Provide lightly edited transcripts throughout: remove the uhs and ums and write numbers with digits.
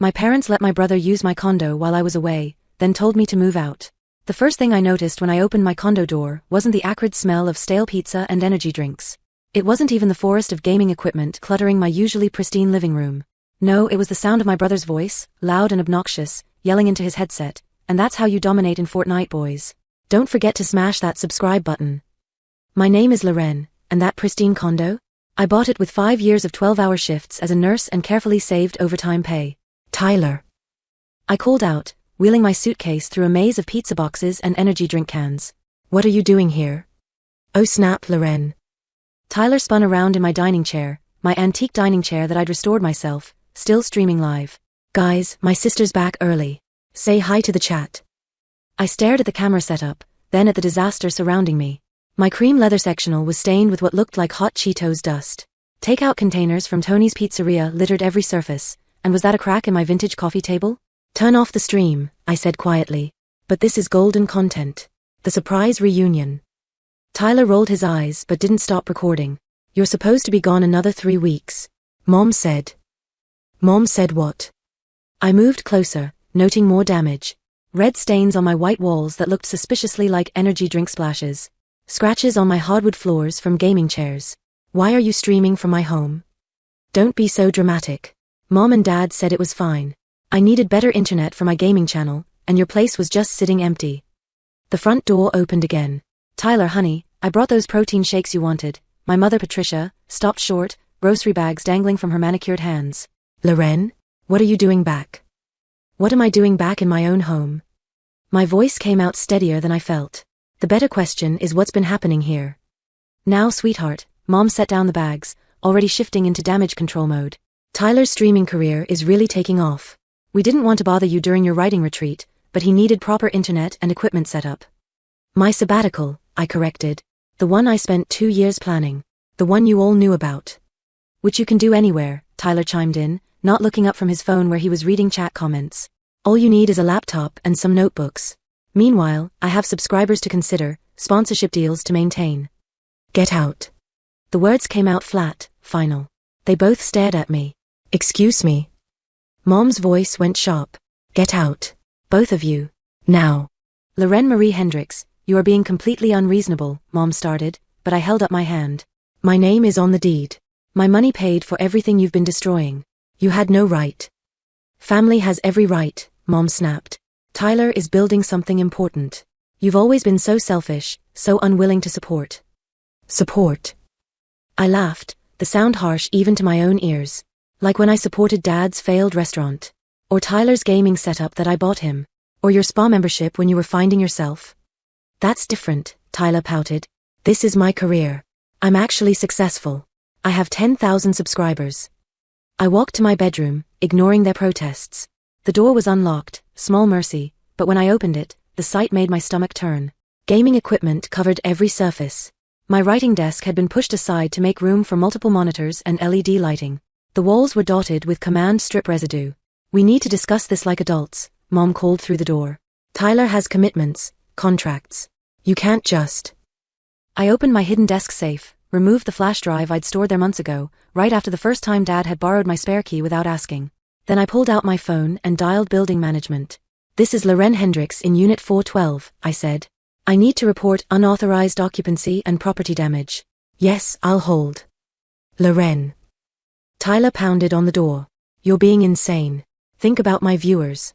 My parents let my brother use my condo while I was away, then told me to move out. The first thing I noticed when I opened my condo door wasn't the acrid smell of stale pizza and energy drinks. It wasn't even the forest of gaming equipment cluttering my usually pristine living room. No, it was the sound of my brother's voice, loud and obnoxious, yelling into his headset. And that's how you dominate in Fortnite, boys. Don't forget to smash that subscribe button. My name is Loren, and that pristine condo? I bought it with 5 years of 12-hour shifts as a nurse and carefully saved overtime pay. Tyler. I called out, wheeling my suitcase through a maze of pizza boxes and energy drink cans. What are you doing here? Oh snap, Loren. Tyler spun around in my dining chair, my antique dining chair that I'd restored myself, still streaming live. Guys, my sister's back early. Say hi to the chat. I stared at the camera setup, then at the disaster surrounding me. My cream leather sectional was stained with what looked like hot Cheetos dust. Takeout containers from Tony's Pizzeria littered every surface, and was that a crack in my vintage coffee table? Turn off the stream, I said quietly. But this is golden content. The surprise reunion. Tyler rolled his eyes but didn't stop recording. You're supposed to be gone another 3 weeks. Mom said. Mom said what? I moved closer, noting more damage. Red stains on my white walls that looked suspiciously like energy drink splashes. Scratches on my hardwood floors from gaming chairs. Why are you streaming from my home? Don't be so dramatic. Mom and Dad said it was fine. I needed better internet for my gaming channel, and your place was just sitting empty. The front door opened again. Tyler, honey, I brought those protein shakes you wanted. My mother, Patricia, stopped short, grocery bags dangling from her manicured hands. Loren, what are you doing back? What am I doing back in my own home? My voice came out steadier than I felt. The better question is what's been happening here. Now, sweetheart, Mom set down the bags, already shifting into damage control mode. Tyler's streaming career is really taking off. We didn't want to bother you during your writing retreat, but he needed proper internet and equipment setup. My sabbatical, I corrected. The one I spent 2 years planning. The one you all knew about. Which you can do anywhere, Tyler chimed in, not looking up from his phone where he was reading chat comments. All you need is a laptop and some notebooks. Meanwhile, I have subscribers to consider, sponsorship deals to maintain. Get out. The words came out flat, final. They both stared at me. Excuse me. Mom's voice went sharp. Get out. Both of you. Now. Loren Marie Hendricks, you are being completely unreasonable, Mom started, but I held up my hand. My name is on the deed. My money paid for everything you've been destroying. You had no right. Family has every right, Mom snapped. Tyler is building something important. You've always been so selfish, so unwilling to support. Support. I laughed, the sound harsh even to my own ears. Like when I supported Dad's failed restaurant. Or Tyler's gaming setup that I bought him. Or your spa membership when you were finding yourself. That's different, Tyler pouted. This is my career. I'm actually successful. I have 10,000 subscribers. I walked to my bedroom, ignoring their protests. The door was unlocked, small mercy, but when I opened it, the sight made my stomach turn. Gaming equipment covered every surface. My writing desk had been pushed aside to make room for multiple monitors and LED lighting. The walls were dotted with command strip residue. We need to discuss this like adults, Mom called through the door. Tyler has commitments, contracts. You can't just. I opened my hidden desk safe, removed the flash drive I'd stored there months ago, right after the first time Dad had borrowed my spare key without asking. Then I pulled out my phone and dialed building management. This is Loren Hendricks in Unit 412, I said. I need to report unauthorized occupancy and property damage. Yes, I'll hold. Loren. Tyler pounded on the door. You're being insane. Think about my viewers.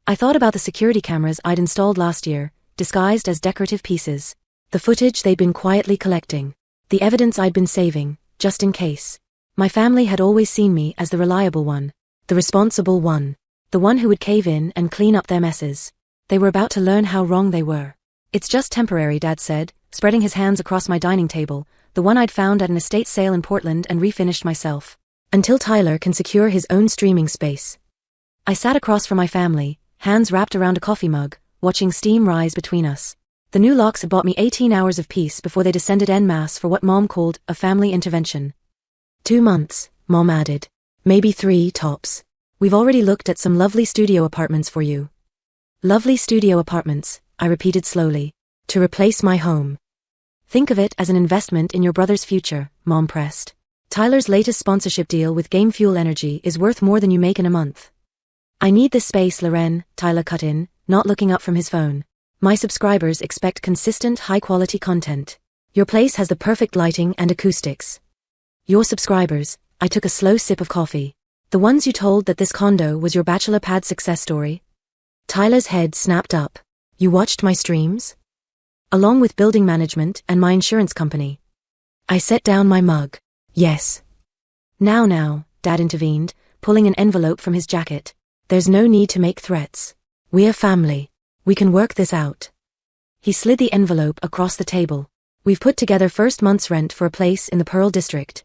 I thought about the security cameras I'd installed last year, disguised as decorative pieces. The footage they'd been quietly collecting. The evidence I'd been saving, just in case. My family had always seen me as the reliable one. The responsible one. The one who would cave in and clean up their messes. They were about to learn how wrong they were. It's just temporary, Dad said, spreading his hands across my dining table, the one I'd found at an estate sale in Portland and refinished myself. Until Tyler can secure his own streaming space. I sat across from my family, hands wrapped around a coffee mug, watching steam rise between us. The new locks had bought me 18 hours of peace before they descended en masse for what Mom called a family intervention. 2 months, Mom added. Maybe 3 tops. We've already looked at some lovely studio apartments for you. Lovely studio apartments, I repeated slowly. To replace my home. Think of it as an investment in your brother's future, Mom pressed. Tyler's latest sponsorship deal with Game Fuel Energy is worth more than you make in a month. I need this space, Loren, Tyler cut in, not looking up from his phone. My subscribers expect consistent, high-quality content. Your place has the perfect lighting and acoustics. Your subscribers, I took a slow sip of coffee. The ones you told that this condo was your bachelor pad success story? Tyler's head snapped up. You watched my streams? Along with building management and my insurance company. I set down my mug. Yes. Now, Dad intervened, pulling an envelope from his jacket. There's no need to make threats. We're family. We can work this out. He slid the envelope across the table. We've put together first month's rent for a place in the Pearl District.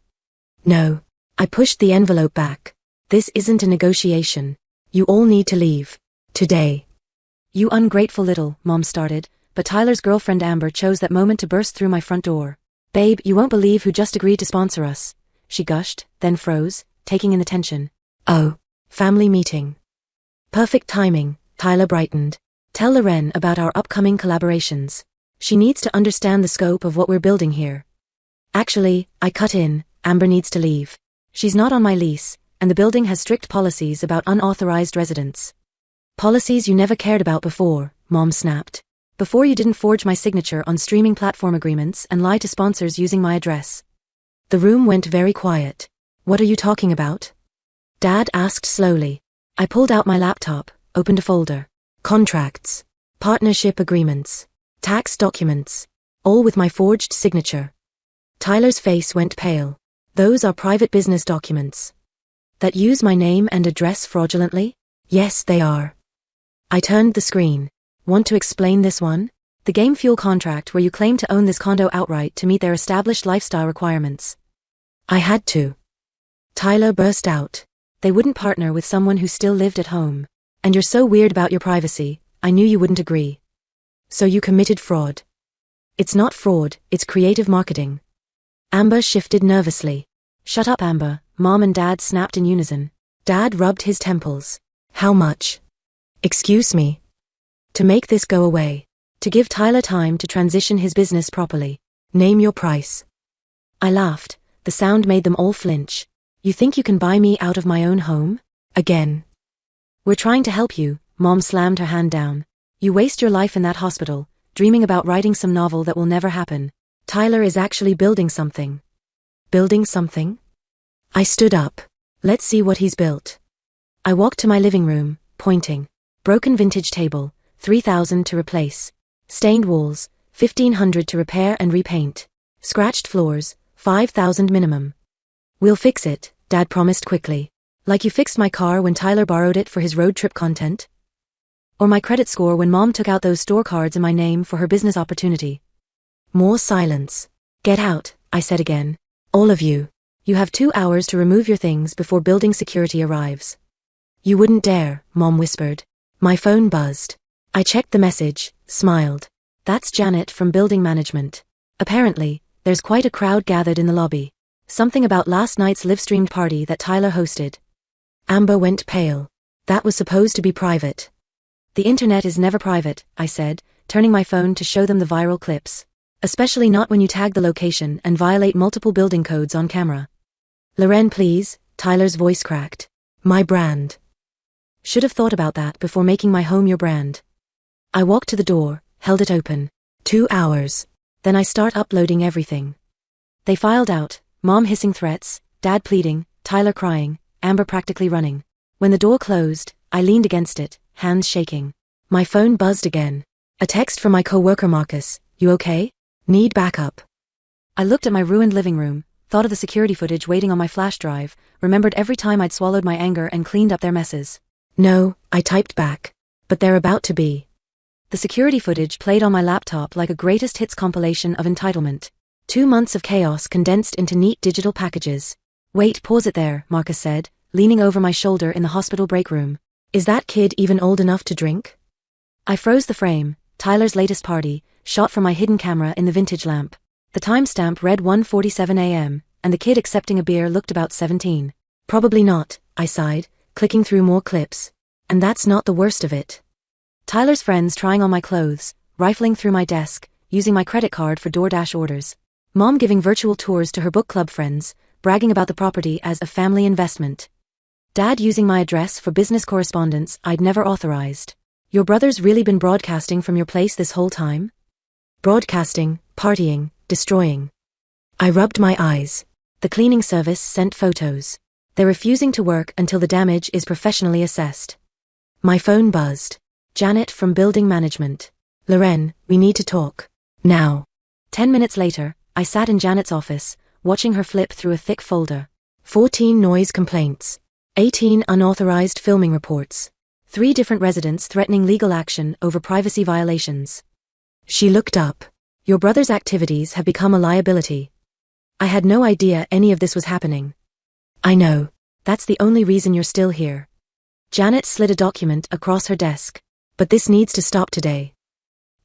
No. I pushed the envelope back. This isn't a negotiation. You all need to leave. Today. You ungrateful little, Mom started, but Tyler's girlfriend Amber chose that moment to burst through my front door. Babe, you won't believe who just agreed to sponsor us. She gushed, then froze, taking in the tension. Oh. Family meeting. Perfect timing, Tyler brightened. Tell Loren about our upcoming collaborations. She needs to understand the scope of what we're building here. Actually, I cut in, Amber needs to leave. She's not on my lease, and the building has strict policies about unauthorized residents. Policies you never cared about before, Mom snapped. Before you didn't forge my signature on streaming platform agreements and lie to sponsors using my address. The room went very quiet. What are you talking about? Dad asked slowly. I pulled out my laptop, opened a folder. Contracts. Partnership agreements. Tax documents. All with my forged signature. Tyler's face went pale. Those are private business documents. That use my name and address fraudulently? Yes, they are. I turned the screen. Want to explain this one? The game fuel contract where you claim to own this condo outright to meet their established lifestyle requirements. I had to. Tyler burst out. They wouldn't partner with someone who still lived at home. And you're so weird about your privacy, I knew you wouldn't agree. So you committed fraud. It's not fraud, it's creative marketing. Amber shifted nervously. Shut up, Amber, Mom and Dad snapped in unison. Dad rubbed his temples. How much? Excuse me. To make this go away. To give Tyler time to transition his business properly. Name your price. I laughed. The sound made them all flinch. You think you can buy me out of my own home? Again. We're trying to help you, Mom slammed her hand down. You waste your life in that hospital, dreaming about writing some novel that will never happen. Tyler is actually building something. Building something? I stood up. Let's see what he's built. I walked to my living room, pointing. Broken vintage table, $3,000 to replace. Stained walls, $1,500 to repair and repaint. Scratched floors, $5,000 minimum. We'll fix it, Dad promised quickly. Like you fixed my car when Tyler borrowed it for his road trip content? Or my credit score when Mom took out those store cards in my name for her business opportunity? More silence. Get out, I said again. All of you. You have 2 hours to remove your things before building security arrives. You wouldn't dare, Mom whispered. My phone buzzed. I checked the message, smiled. That's Janet from building management. Apparently, there's quite a crowd gathered in the lobby. Something about last night's live-streamed party that Tyler hosted. Amber went pale. That was supposed to be private. The internet is never private, I said, turning my phone to show them the viral clips. Especially not when you tag the location and violate multiple building codes on camera. Loren, please, Tyler's voice cracked. My brand. Should have thought about that before making my home your brand. I walked to the door, held it open. 2 hours. Then I start uploading everything. They filed out, Mom hissing threats, Dad pleading, Tyler crying, Amber practically running. When the door closed, I leaned against it, hands shaking. My phone buzzed again. A text from my coworker Marcus. You okay? Need backup. I looked at my ruined living room, thought of the security footage waiting on my flash drive, remembered every time I'd swallowed my anger and cleaned up their messes. No, I typed back. But they're about to be. The security footage played on my laptop like a greatest hits compilation of entitlement. 2 months of chaos condensed into neat digital packages. Wait, pause it there, Marcus said, leaning over my shoulder in the hospital break room. Is that kid even old enough to drink? I froze the frame, Tyler's latest party, shot from my hidden camera in the vintage lamp. The timestamp read 1:47 a.m., and the kid accepting a beer looked about 17. Probably not, I sighed, clicking through more clips. And that's not the worst of it. Tyler's friends trying on my clothes, rifling through my desk, using my credit card for DoorDash orders. Mom giving virtual tours to her book club friends, bragging about the property as a family investment. Dad using my address for business correspondence I'd never authorized. Your brother's really been broadcasting from your place this whole time? Broadcasting, partying, destroying. I rubbed my eyes. The cleaning service sent photos. They're refusing to work until the damage is professionally assessed. My phone buzzed. Janet from building management. Loren, we need to talk. Now. 10 minutes later, I sat in Janet's office, watching her flip through a thick folder. 14 noise complaints. 18 unauthorized filming reports. 3 different residents threatening legal action over privacy violations. She looked up. Your brother's activities have become a liability. I had no idea any of this was happening. I know. That's the only reason you're still here. Janet slid a document across her desk. But this needs to stop today.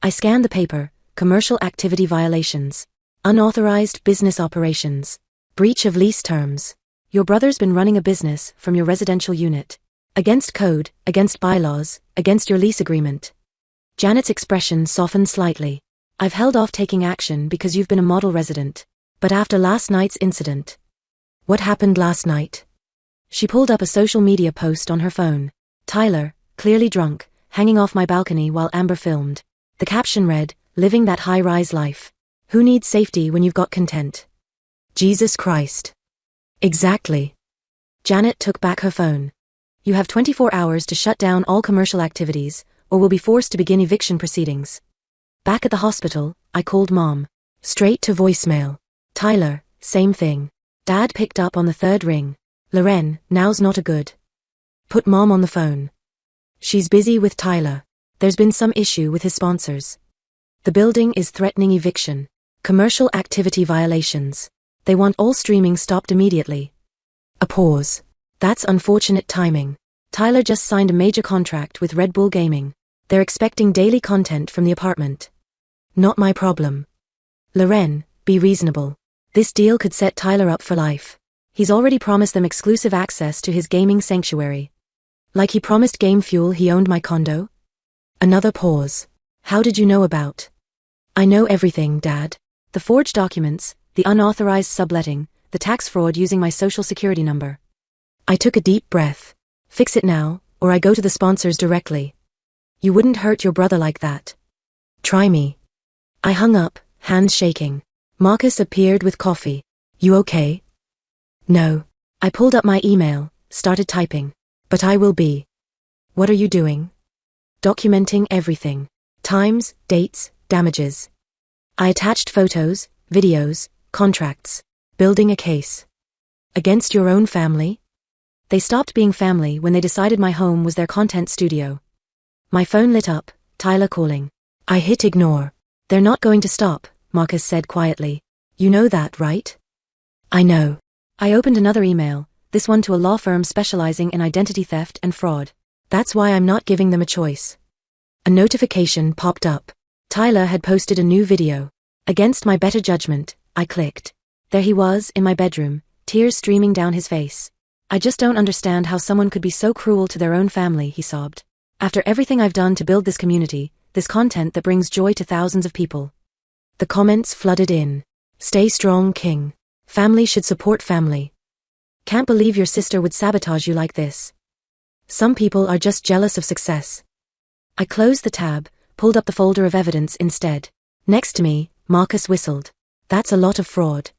I scanned the paper. Commercial activity violations. Unauthorized business operations. Breach of lease terms. Your brother's been running a business from your residential unit. Against code, against bylaws, against your lease agreement. Janet's expression softened slightly. I've held off taking action because you've been a model resident. But after last night's incident. What happened last night? She pulled up a social media post on her phone. Tyler, clearly drunk, hanging off my balcony while Amber filmed. The caption read, living that high-rise life. Who needs safety when you've got content? Jesus Christ. Exactly. Janet took back her phone. You have 24 hours to shut down all commercial activities, or will be forced to begin eviction proceedings. Back at the hospital, I called Mom. Straight to voicemail. Tyler, same thing. Dad picked up on the 3rd ring. Loren, now's not a good. Put Mom on the phone. She's busy with Tyler. There's been some issue with his sponsors. The building is threatening eviction. Commercial activity violations. They want all streaming stopped immediately. A pause. That's unfortunate timing. Tyler just signed a major contract with Red Bull Gaming. They're expecting daily content from the apartment. Not my problem. Loren, be reasonable. This deal could set Tyler up for life. He's already promised them exclusive access to his gaming sanctuary. Like he promised Game Fuel he owned my condo? Another pause. How did you know about? I know everything, Dad. The forged documents, the unauthorized subletting, the tax fraud using my social security number. I took a deep breath. Fix it now, or I go to the sponsors directly. You wouldn't hurt your brother like that. Try me. I hung up, hands shaking. Marcus appeared with coffee. You okay? No. I pulled up my email, started typing. But I will be. What are you doing? Documenting everything. Times, dates, damages. I attached photos, videos, contracts. Building a case. Against your own family? They stopped being family when they decided my home was their content studio. My phone lit up, Tyler calling. I hit ignore. They're not going to stop, Marcus said quietly. You know that, right? I know. I opened another email, this one to a law firm specializing in identity theft and fraud. That's why I'm not giving them a choice. A notification popped up. Tyler had posted a new video. Against my better judgment, I clicked. There he was, in my bedroom, tears streaming down his face. I just don't understand how someone could be so cruel to their own family, he sobbed. After everything I've done to build this community, this content that brings joy to thousands of people. The comments flooded in. Stay strong, King. Family should support family. Can't believe your sister would sabotage you like this. Some people are just jealous of success. I closed the tab, pulled up the folder of evidence instead. Next to me, Marcus whistled. That's a lot of fraud.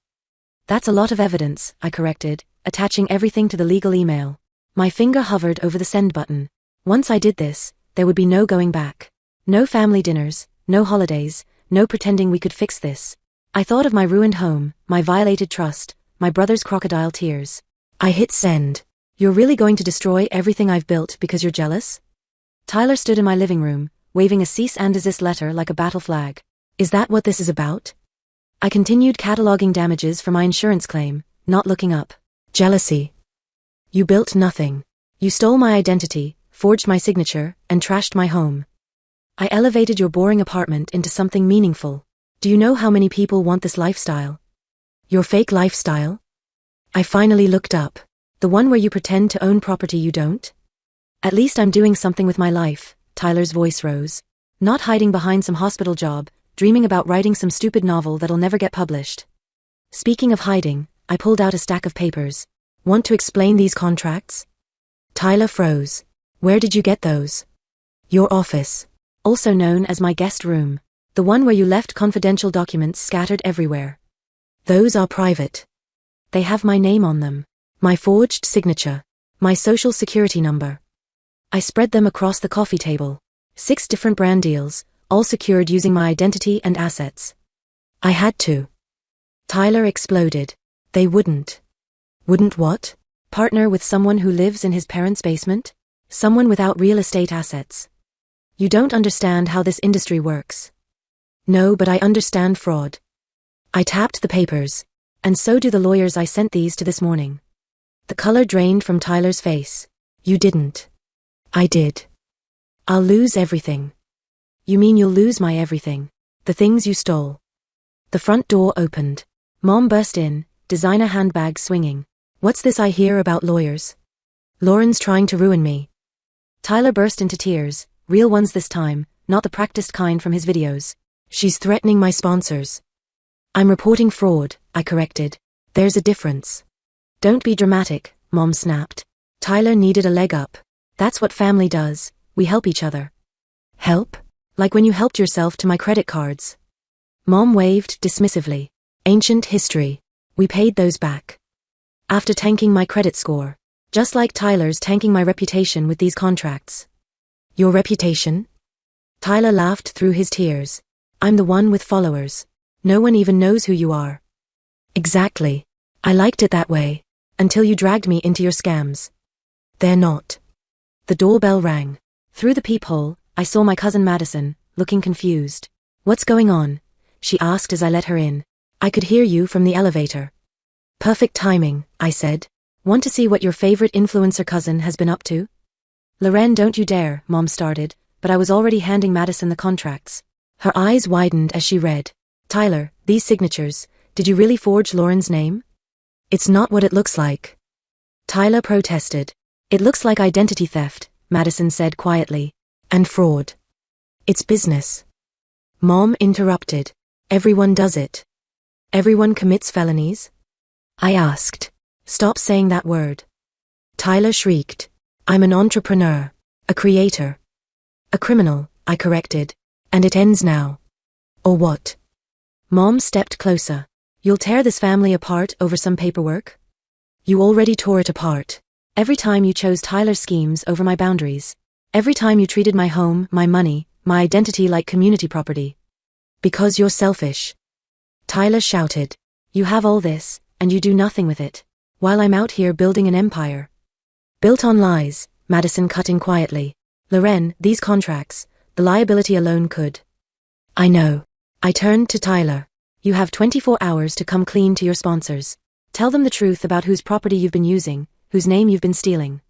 That's a lot of evidence, I corrected, attaching everything to the legal email. My finger hovered over the send button. Once I did this, there would be no going back. No family dinners, no holidays, no pretending we could fix this. I thought of my ruined home, my violated trust, my brother's crocodile tears. I hit send. You're really going to destroy everything I've built because you're jealous? Tyler stood in my living room, waving a cease and desist letter like a battle flag. Is that what this is about? I continued cataloging damages for my insurance claim, not looking up. Jealousy. You built nothing. You stole my identity, forged my signature, and trashed my home. I elevated your boring apartment into something meaningful. Do you know how many people want this lifestyle? Your fake lifestyle? I finally looked up. The one where you pretend to own property you don't? At least I'm doing something with my life, Tyler's voice rose. Not hiding behind some hospital job, dreaming about writing some stupid novel that'll never get published. Speaking of hiding, I pulled out a stack of papers. Want to explain these contracts? Tyler froze. Where did you get those? Your office. Also known as my guest room. The one where you left confidential documents scattered everywhere. Those are private. They have my name on them. My forged signature. My social security number. I spread them across the coffee table. 6 different brand deals, all secured using my identity and assets. I had to. Tyler exploded. They wouldn't. Wouldn't what? Partner with someone who lives in his parents' basement? Someone without real estate assets. You don't understand how this industry works. No, but I understand fraud. I tapped the papers. And so do the lawyers I sent these to this morning. The color drained from Tyler's face. You didn't. I did. I'll lose everything. You mean you'll lose my everything? The things you stole. The front door opened. Mom burst in, designer handbag swinging. What's this I hear about lawyers? Lauren's trying to ruin me. Tyler burst into tears, real ones this time, not the practiced kind from his videos. She's threatening my sponsors. I'm reporting fraud, I corrected. There's a difference. Don't be dramatic, Mom snapped. Tyler needed a leg up. That's what family does, we help each other. Help? Like when you helped yourself to my credit cards. Mom waved dismissively. Ancient history. We paid those back. After tanking my credit score. Just like Tyler's tanking my reputation with these contracts. Your reputation? Tyler laughed through his tears. I'm the one with followers. No one even knows who you are. Exactly. I liked it that way. Until you dragged me into your scams. They're not. The doorbell rang. Through the peephole, I saw my cousin Madison, looking confused. What's going on? She asked as I let her in. I could hear you from the elevator. Perfect timing, I said. Want to see what your favorite influencer cousin has been up to? Loren, don't you dare, Mom started, but I was already handing Madison the contracts. Her eyes widened as she read. Tyler, these signatures, did you really forge Lauren's name? It's not what it looks like. Tyler protested. It looks like identity theft, Madison said quietly. And fraud. It's business. Mom interrupted. Everyone does it. Everyone commits felonies? I asked. Stop saying that word. Tyler shrieked. I'm an entrepreneur. A creator. A criminal, I corrected. And it ends now. Or what? Mom stepped closer. You'll tear this family apart over some paperwork? You already tore it apart. Every time you chose Tyler's schemes over my boundaries. Every time you treated my home, my money, my identity like community property. Because you're selfish. Tyler shouted. You have all this, and you do nothing with it. While I'm out here building an empire. Built on lies, Madison cut in quietly. Loren, these contracts, the liability alone could. I know. I turned to Tyler. You have 24 hours to come clean to your sponsors. Tell them the truth about whose property you've been using, whose name you've been stealing.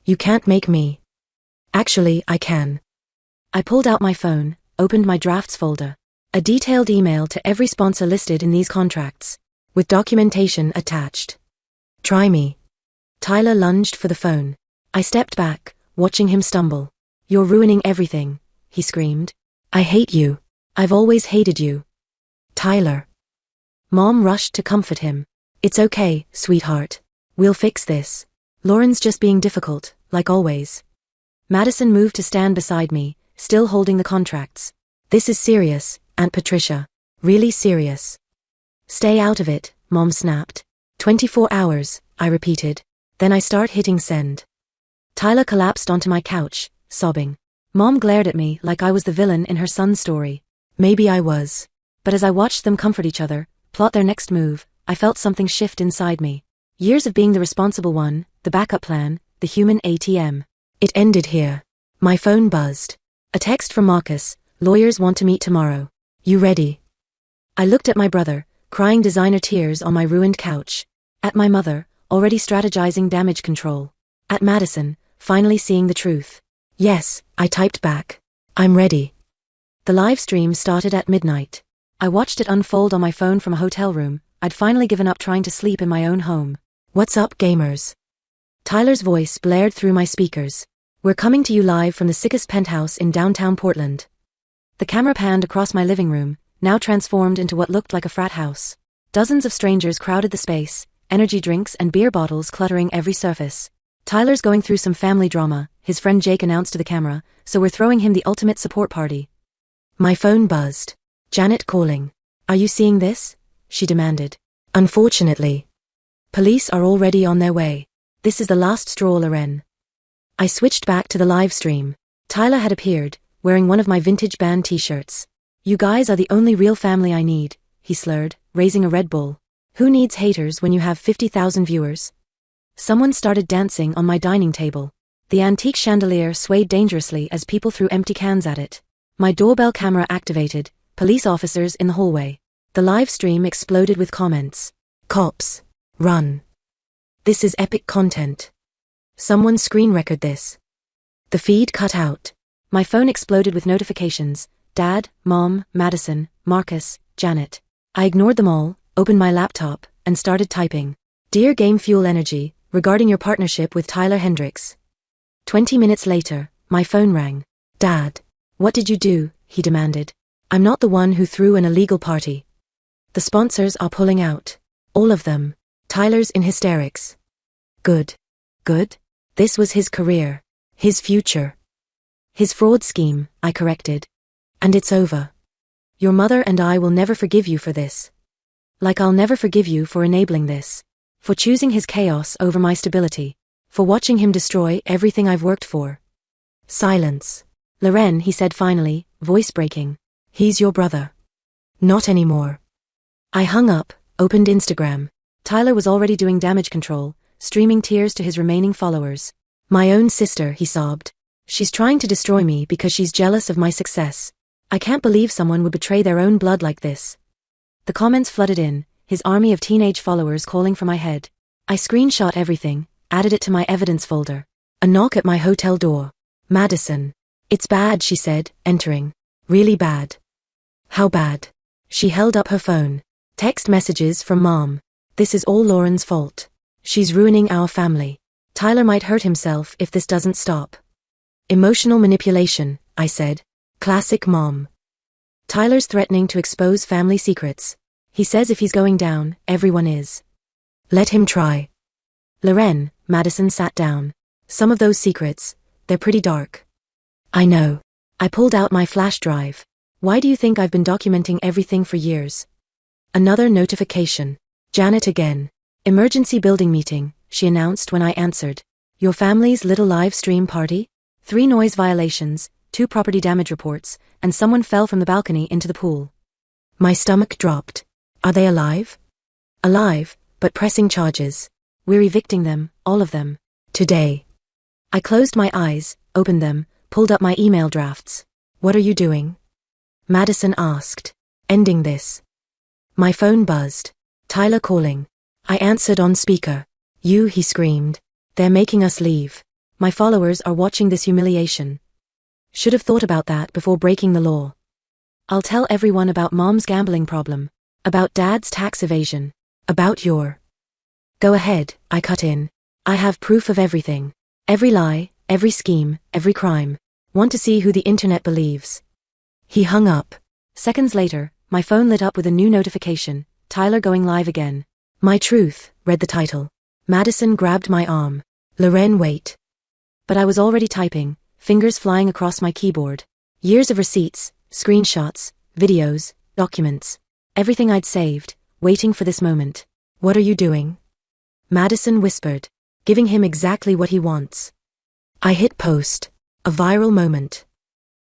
You can't make me. Actually, I can. I pulled out my phone, opened my drafts folder. A detailed email to every sponsor listed in these contracts. With documentation attached. Try me. Tyler lunged for the phone. I stepped back, watching him stumble. You're ruining everything, he screamed. I hate you. I've always hated you. Tyler. Mom rushed to comfort him. It's okay, sweetheart. We'll fix this. Lauren's just being difficult, like always. Madison moved to stand beside me, still holding the contracts. This is serious, Aunt Patricia. Really serious. Stay out of it, Mom snapped. 24 hours, I repeated. Then I start hitting send. Tyler collapsed onto my couch, sobbing. Mom glared at me like I was the villain in her son's story. Maybe I was. But as I watched them comfort each other, plot their next move, I felt something shift inside me. Years of being the responsible one, the backup plan, the human ATM. It ended here. My phone buzzed. A text from Marcus. Lawyers want to meet tomorrow. You ready? I looked at my brother, crying designer tears on my ruined couch. At my mother, already strategizing damage control. At Madison, finally seeing the truth. Yes, I typed back. I'm ready. The live stream started at midnight. I watched it unfold on my phone from a hotel room. I'd finally given up trying to sleep in my own home. What's up, gamers? Tyler's voice blared through my speakers. We're coming to you live from the sickest penthouse in downtown Portland. The camera panned across my living room, now transformed into what looked like a frat house. Dozens of strangers crowded the space, energy drinks and beer bottles cluttering every surface. Tyler's going through some family drama, his friend Jake announced to the camera, so we're throwing him the ultimate support party. My phone buzzed. Janet calling. Are you seeing this? She demanded. Unfortunately. Police are already on their way. This is the last straw, Loren. I switched back to the live stream. Tyler had appeared, wearing one of my vintage band t-shirts. You guys are the only real family I need, he slurred, raising a Red Bull. Who needs haters when you have 50,000 viewers? Someone started dancing on my dining table. The antique chandelier swayed dangerously as people threw empty cans at it. My doorbell camera activated, police officers in the hallway. The live stream exploded with comments. Cops. Run. This is epic content. Someone screen record this. The feed cut out. My phone exploded with notifications. Dad, Mom, Madison, Marcus, Janet. I ignored them all, opened my laptop, and started typing. Dear Game Fuel Energy, regarding your partnership with Tyler Hendricks. 20 minutes later, my phone rang. Dad. What did you do? He demanded. I'm not the one who threw an illegal party. The sponsors are pulling out. All of them. Tyler's in hysterics. Good. Good? This was his career. His future. His fraud scheme, I corrected. And it's over. Your mother and I will never forgive you for this. Like I'll never forgive you for enabling this. For choosing his chaos over my stability. For watching him destroy everything I've worked for. Silence. Loren, he said finally, voice breaking. He's your brother. Not anymore. I hung up, opened Instagram. Tyler was already doing damage control, streaming tears to his remaining followers. My own sister, he sobbed. She's trying to destroy me because she's jealous of my success. I can't believe someone would betray their own blood like this. The comments flooded in, his army of teenage followers calling for my head. I screenshot everything, added it to my evidence folder. A knock at my hotel door. Madison. It's bad, she said, entering. Really bad. How bad? She held up her phone. Text messages from Mom. This is all Lauren's fault. She's ruining our family. Tyler might hurt himself if this doesn't stop. Emotional manipulation, I said. Classic Mom. Tyler's threatening to expose family secrets. He says if he's going down, everyone is. Let him try. Loren, Madison sat down. Some of those secrets, they're pretty dark. I know. I pulled out my flash drive. Why do you think I've been documenting everything for years? Another notification. Janet again. Emergency building meeting, she announced when I answered. Your family's little live stream party? 3 noise violations, 2 property damage reports, and someone fell from the balcony into the pool. My stomach dropped. Are they alive? Alive, but pressing charges. We're evicting them, all of them. Today. I closed my eyes, opened them, pulled up my email drafts. What are you doing? Madison asked. Ending this. My phone buzzed. Tyler calling. I answered on speaker. You, he screamed. They're making us leave. My followers are watching this humiliation. Should have thought about that before breaking the law. I'll tell everyone about Mom's gambling problem. About Dad's tax evasion. About your... Go ahead, I cut in. I have proof of everything. Every lie, every scheme, every crime. Want to see who the internet believes. He hung up. Seconds later, my phone lit up with a new notification. Tyler going live again. My Truth, read the title. Madison grabbed my arm. Loren, wait. But I was already typing, fingers flying across my keyboard. Years of receipts, screenshots, videos, documents. Everything I'd saved, waiting for this moment. What are you doing? Madison whispered, giving him exactly what he wants. I hit post. A viral moment.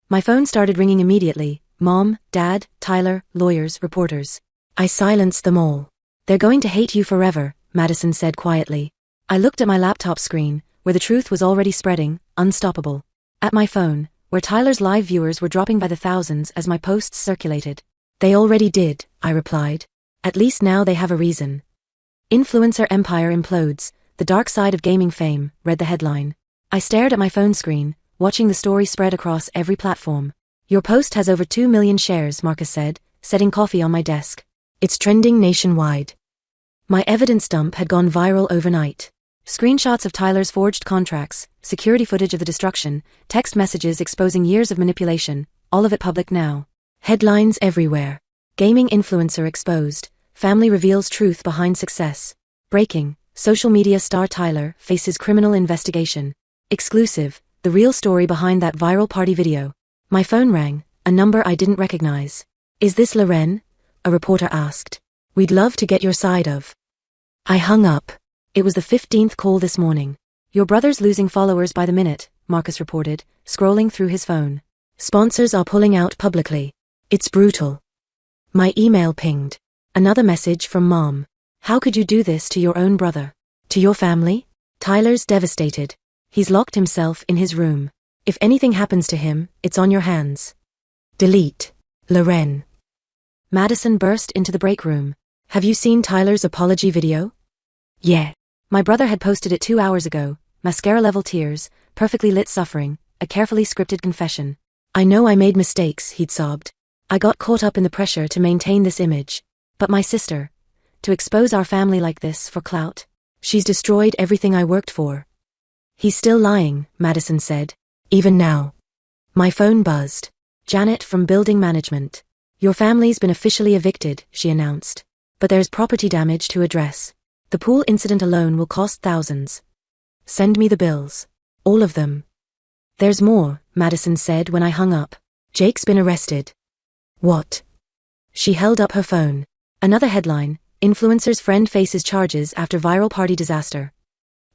My phone started ringing immediately. Mom, Dad, Tyler, lawyers, reporters. I silenced them all. They're going to hate you forever, Madison said quietly. I looked at my laptop screen, where the truth was already spreading, unstoppable. At my phone, where Tyler's live viewers were dropping by the thousands as my posts circulated. They already did, I replied. At least now they have a reason. Influencer empire implodes, the dark side of gaming fame, read the headline. I stared at my phone screen, watching the story spread across every platform. Your post has over 2 million shares, Marcus said, setting coffee on my desk. It's trending nationwide. My evidence dump had gone viral overnight. Screenshots of Tyler's forged contracts, security footage of the destruction, text messages exposing years of manipulation, all of it public now. Headlines everywhere. Gaming influencer exposed. Family reveals truth behind success. Breaking. Social media star Tyler faces criminal investigation. Exclusive, the real story behind that viral party video. My phone rang, a number I didn't recognize. Is this Loren? A reporter asked. We'd love to get your side of. I hung up. It was the 15th call this morning. Your brother's losing followers by the minute, Marcus reported, scrolling through his phone. Sponsors are pulling out publicly. It's brutal. My email pinged. Another message from Mom. How could you do this to your own brother? To your family? Tyler's devastated. He's locked himself in his room. If anything happens to him, it's on your hands. Delete. Loren. Madison burst into the break room. Have you seen Tyler's apology video? Yeah. My brother had posted it 2 hours ago. Mascara-level tears, perfectly lit suffering, a carefully scripted confession. I know I made mistakes, he'd sobbed. I got caught up in the pressure to maintain this image. But my sister, to expose our family like this for clout, she's destroyed everything I worked for. He's still lying, Madison said. Even now. My phone buzzed. Janet from building management. Your family's been officially evicted, she announced. But there's property damage to address. The pool incident alone will cost thousands. Send me the bills. All of them. There's more, Madison said when I hung up. Jake's been arrested. What? She held up her phone. Another headline, influencer's friend faces charges after viral party disaster.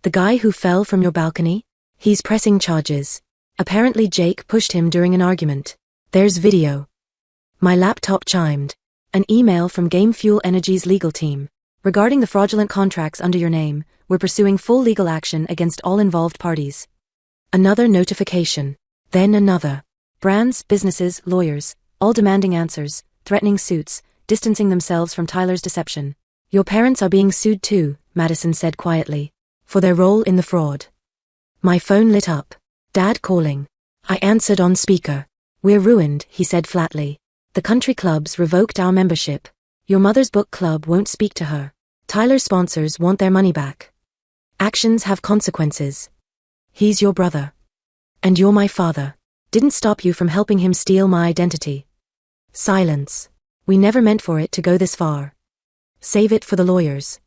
The guy who fell from your balcony? He's pressing charges. Apparently Jake pushed him during an argument. There's video. My laptop chimed. An email from Game Fuel Energy's legal team. Regarding the fraudulent contracts under your name, we're pursuing full legal action against all involved parties. Another notification. Then another. Brands, businesses, lawyers, all demanding answers, threatening suits, distancing themselves from Tyler's deception. Your parents are being sued too, Madison said quietly, for their role in the fraud. My phone lit up. Dad calling. I answered on speaker. We're ruined, he said flatly. The country clubs revoked our membership. Your mother's book club won't speak to her. Tyler's sponsors want their money back. Actions have consequences. He's your brother. And you're my father. Didn't stop you from helping him steal my identity. Silence. We never meant for it to go this far. Save it for the lawyers.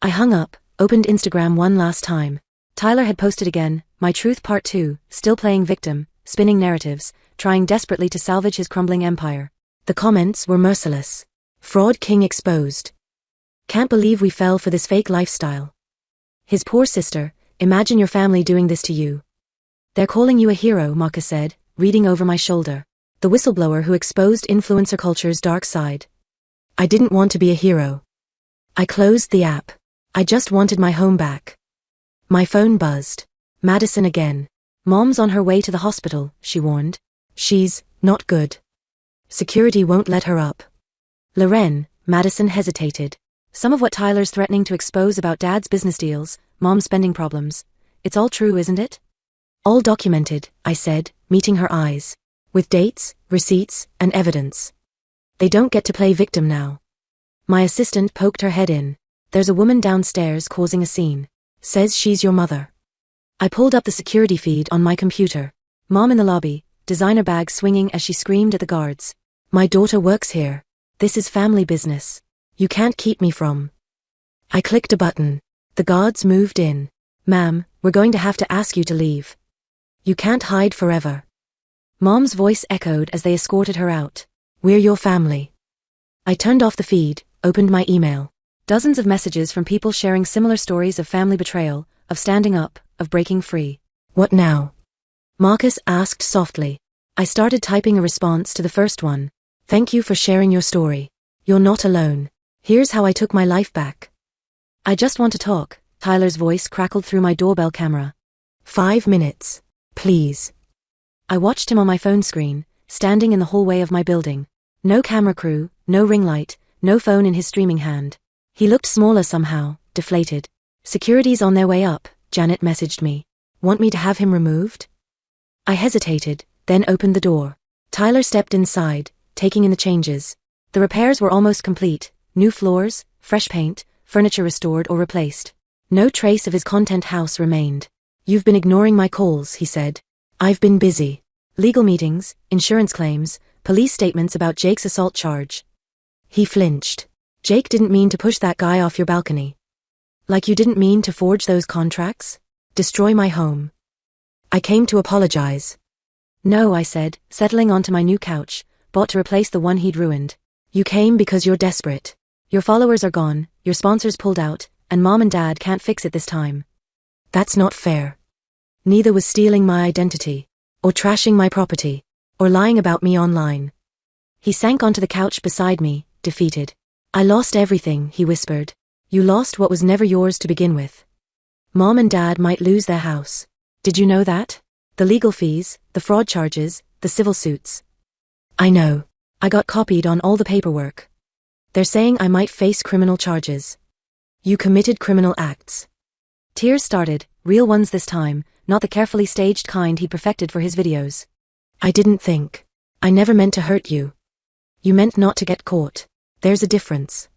I hung up, opened Instagram one last time. Tyler had posted again, My Truth Part 2, still playing victim, spinning narratives, trying desperately to salvage his crumbling empire. The comments were merciless. Fraud king exposed. Can't believe we fell for this fake lifestyle. His poor sister, imagine your family doing this to you. They're calling you a hero, Marcus said, reading over my shoulder. The whistleblower who exposed influencer culture's dark side. I didn't want to be a hero. I closed the app. I just wanted my home back. My phone buzzed. Madison again. Mom's on her way to the hospital, she warned. She's not good. Security won't let her up. Loren, Madison hesitated. Some of what Tyler's threatening to expose about Dad's business deals, Mom's spending problems. It's all true, isn't it? All documented, I said, meeting her eyes. With dates, receipts, and evidence. They don't get to play victim now. My assistant poked her head in. There's a woman downstairs causing a scene. Says she's your mother. I pulled up the security feed on my computer. Mom in the lobby, designer bag swinging as she screamed at the guards. My daughter works here. This is family business. You can't keep me from. I clicked a button. The guards moved in. Ma'am, we're going to have to ask you to leave. You can't hide forever. Mom's voice echoed as they escorted her out. We're your family. I turned off the feed, opened my email. Dozens of messages from people sharing similar stories of family betrayal, of standing up, of breaking free. What now? Marcus asked softly. I started typing a response to the first one. Thank you for sharing your story. You're not alone. Here's how I took my life back. I just want to talk, Tyler's voice crackled through my doorbell camera. 5 minutes. Please. I watched him on my phone screen, standing in the hallway of my building. No camera crew, no ring light, no phone in his streaming hand. He looked smaller somehow, deflated. Security's on their way up, Janet messaged me. Want me to have him removed? I hesitated, then opened the door. Tyler stepped inside, taking in the changes. The repairs were almost complete. New floors, fresh paint, furniture restored or replaced. No trace of his content house remained. You've been ignoring my calls, he said. I've been busy. Legal meetings, insurance claims, police statements about Jake's assault charge. He flinched. Jake didn't mean to push that guy off your balcony. Like you didn't mean to forge those contracts? Destroy my home? I came to apologize. No, I said, settling onto my new couch, bought to replace the one he'd ruined. You came because you're desperate. Your followers are gone, your sponsors pulled out, and Mom and Dad can't fix it this time. That's not fair. Neither was stealing my identity, or trashing my property, or lying about me online. He sank onto the couch beside me, defeated. I lost everything, he whispered. You lost what was never yours to begin with. Mom and Dad might lose their house. Did you know that? The legal fees, the fraud charges, the civil suits. I know. I got copied on all the paperwork. They're saying I might face criminal charges. You committed criminal acts. Tears started, real ones this time, not the carefully staged kind he'd perfected for his videos. I didn't think. I never meant to hurt you. You meant not to get caught. There's a difference.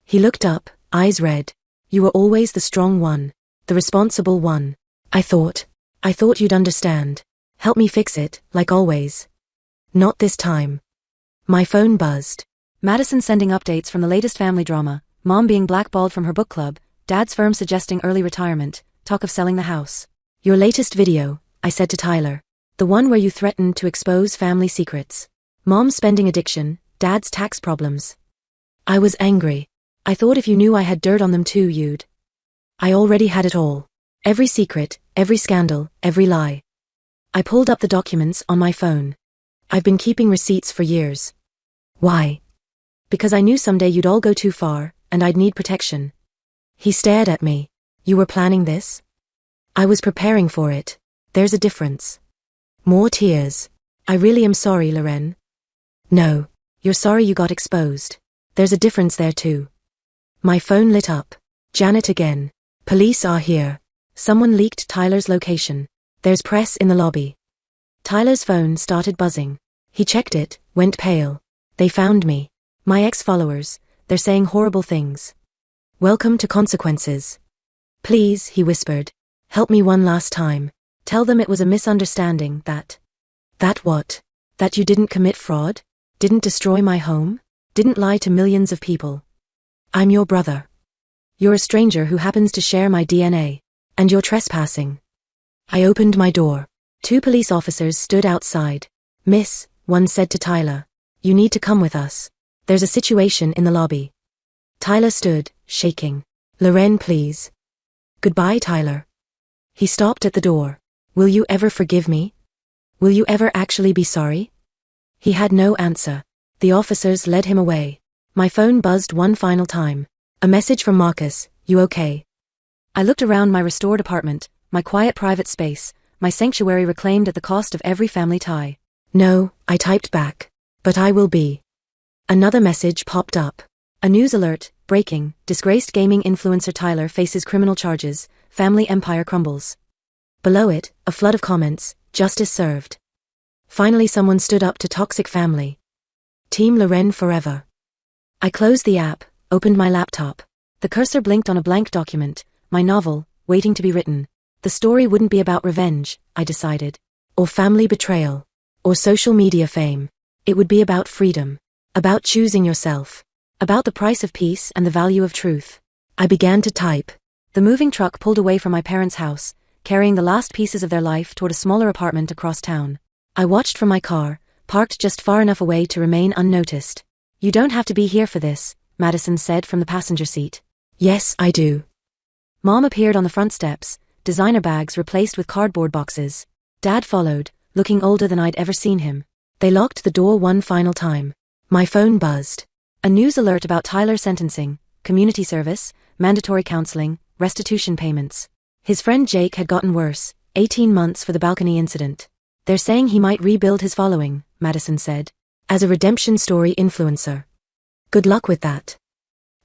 He looked up, eyes red. You were always the strong one, the responsible one. I thought you'd understand. Help me fix it, like always. Not this time. My phone buzzed. Madison sending updates from the latest family drama, Mom being blackballed from her book club, Dad's firm suggesting early retirement, talk of selling the house. Your latest video, I said to Tyler. The one where you threatened to expose family secrets. Mom's spending addiction, Dad's tax problems. I was angry. I thought if you knew I had dirt on them too, you'd. I already had it all. Every secret, every scandal, every lie. I pulled up the documents on my phone. I've been keeping receipts for years. Why? Because I knew someday you'd all go too far, and I'd need protection. He stared at me. You were planning this? I was preparing for it. There's a difference. More tears. I really am sorry, Loren. No, you're sorry you got exposed. There's a difference there too. My phone lit up. Janet again. Police are here. Someone leaked Tyler's location. There's press in the lobby. Tyler's phone started buzzing. He checked it, went pale. They found me. My ex-followers, they're saying horrible things. Welcome to consequences. Please, he whispered. Help me one last time. Tell them it was a misunderstanding, that what? That you didn't commit fraud? Didn't destroy my home? Didn't lie to millions of people? I'm your brother. You're a stranger who happens to share my DNA. And you're trespassing. I opened my door. 2 police officers stood outside. Miss, one said to Tyler. You need to come with us. There's a situation in the lobby. Tyler stood, shaking. Loren, please. Goodbye, Tyler. He stopped at the door. Will you ever forgive me? Will you ever actually be sorry? He had no answer. The officers led him away. My phone buzzed one final time. A message from Marcus, you okay? I looked around my restored apartment, my quiet private space, my sanctuary reclaimed at the cost of every family tie. No, I typed back. But I will be. Another message popped up. A news alert, breaking, disgraced gaming influencer Tyler faces criminal charges, family empire crumbles. Below it, a flood of comments, justice served. Finally someone stood up to toxic family. Team Loren forever. I closed the app, opened my laptop. The cursor blinked on a blank document, my novel, waiting to be written. The story wouldn't be about revenge, I decided. Or family betrayal. Or social media fame. It would be about freedom. About choosing yourself. About the price of peace and the value of truth. I began to type. The moving truck pulled away from my parents' house, carrying the last pieces of their life toward a smaller apartment across town. I watched from my car, parked just far enough away to remain unnoticed. You don't have to be here for this, Madison said from the passenger seat. Yes, I do. Mom appeared on the front steps, designer bags replaced with cardboard boxes. Dad followed, looking older than I'd ever seen him. They locked the door one final time. My phone buzzed. A news alert about Tyler's sentencing, community service, mandatory counseling, restitution payments. His friend Jake had gotten worse, 18 months for the balcony incident. They're saying he might rebuild his following, Madison said. As a redemption story influencer. Good luck with that.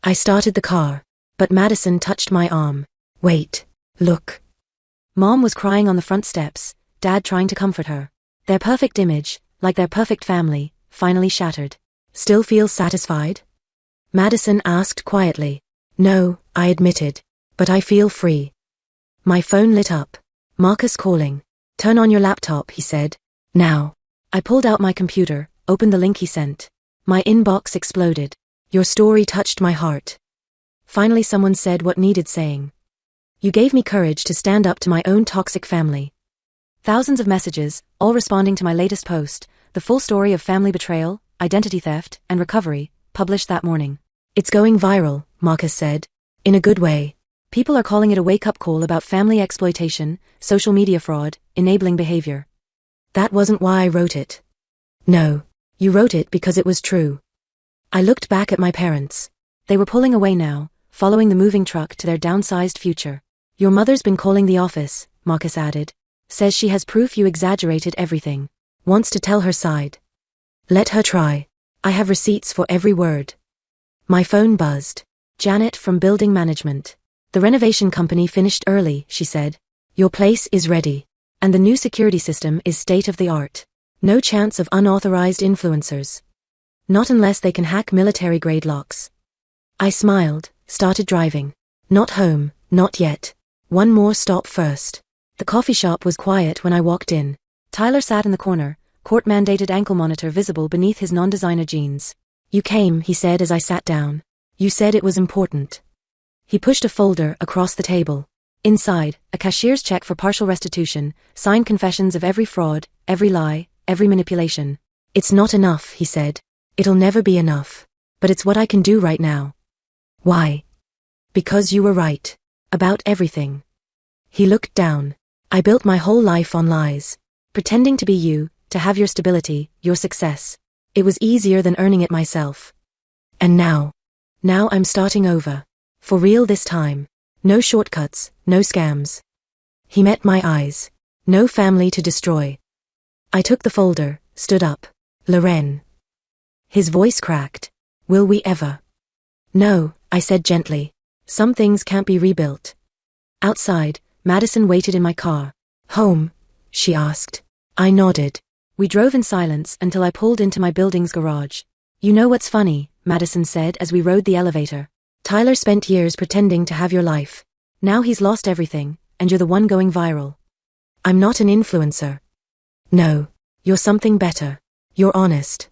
I started the car, but Madison touched my arm. Wait, look. Mom was crying on the front steps, Dad trying to comfort her. Their perfect image, like their perfect family, finally shattered. Still feel satisfied? Madison asked quietly. No, I admitted. But I feel free. My phone lit up. Marcus calling. Turn on your laptop, he said. Now. I pulled out my computer, opened the link he sent. My inbox exploded. Your story touched my heart. Finally someone said what needed saying. You gave me courage to stand up to my own toxic family. Thousands of messages, all responding to my latest post, the full story of family betrayal, identity theft, and recovery, published that morning. It's going viral, Marcus said. In a good way. People are calling it a wake-up call about family exploitation, social media fraud, enabling behavior. That wasn't why I wrote it. No, you wrote it because it was true. I looked back at my parents. They were pulling away now, following the moving truck to their downsized future. Your mother's been calling the office, Marcus added. Says she has proof you exaggerated everything. Wants to tell her side. Let her try. I have receipts for every word. My phone buzzed. Janet from building management. The renovation company finished early, she said. Your place is ready. And the new security system is state-of-the-art. No chance of unauthorized influencers. Not unless they can hack military-grade locks. I smiled, started driving. Not home, not yet. One more stop first. The coffee shop was quiet when I walked in. Tyler sat in the corner, court-mandated ankle monitor visible beneath his non-designer jeans. You came, he said as I sat down. You said it was important. He pushed a folder across the table. Inside, a cashier's check for partial restitution, signed confessions of every fraud, every lie, every manipulation. It's not enough, he said. It'll never be enough. But it's what I can do right now. Why? Because you were right. About everything. He looked down. I built my whole life on lies. Pretending to be you, to have your stability, your success. It was easier than earning it myself. And now I'm starting over. For real this time. No shortcuts, no scams. He met my eyes. No family to destroy. I took the folder, stood up. Loren. His voice cracked. Will we ever? No, I said gently. Some things can't be rebuilt. Outside, Madison waited in my car. Home? She asked. I nodded. We drove in silence until I pulled into my building's garage. You know what's funny, Madison said as we rode the elevator. Tyler spent years pretending to have your life. Now he's lost everything, and you're the one going viral. I'm not an influencer. No, you're something better. You're honest.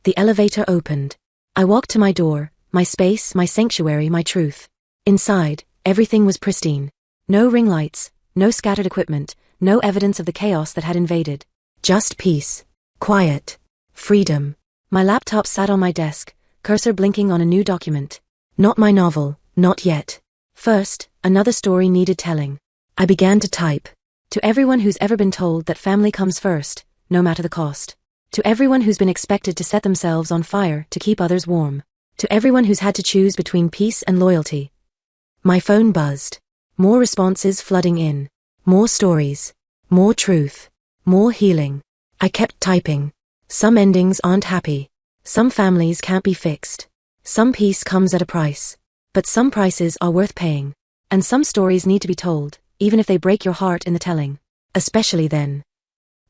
The elevator opened. I walked to my door, my space, my sanctuary, my truth. Inside, everything was pristine. No ring lights, no scattered equipment, no evidence of the chaos that had invaded. Just peace. Quiet. Freedom. My laptop sat on my desk, cursor blinking on a new document. Not my novel, not yet. First, another story needed telling. I began to type. To everyone who's ever been told that family comes first, no matter the cost. To everyone who's been expected to set themselves on fire to keep others warm. To everyone who's had to choose between peace and loyalty. My phone buzzed. More responses flooding in. More stories. More truth. More healing. I kept typing. Some endings aren't happy. Some families can't be fixed. Some peace comes at a price. But some prices are worth paying. And some stories need to be told, even if they break your heart in the telling. Especially then.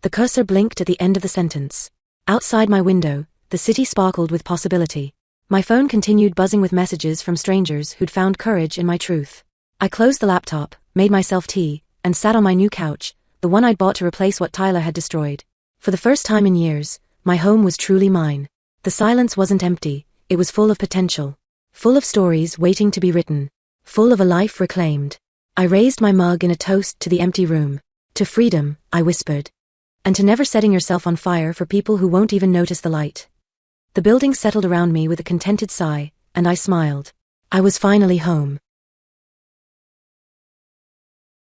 The cursor blinked at the end of the sentence. Outside my window, the city sparkled with possibility. My phone continued buzzing with messages from strangers who'd found courage in my truth. I closed the laptop, made myself tea, and sat on my new couch, the one I'd bought to replace what Tyler had destroyed. For the first time in years, my home was truly mine. The silence wasn't empty, it was full of potential. Full of stories waiting to be written. Full of a life reclaimed. I raised my mug in a toast to the empty room. To freedom, I whispered. And to never setting yourself on fire for people who won't even notice the light. The building settled around me with a contented sigh, and I smiled. I was finally home.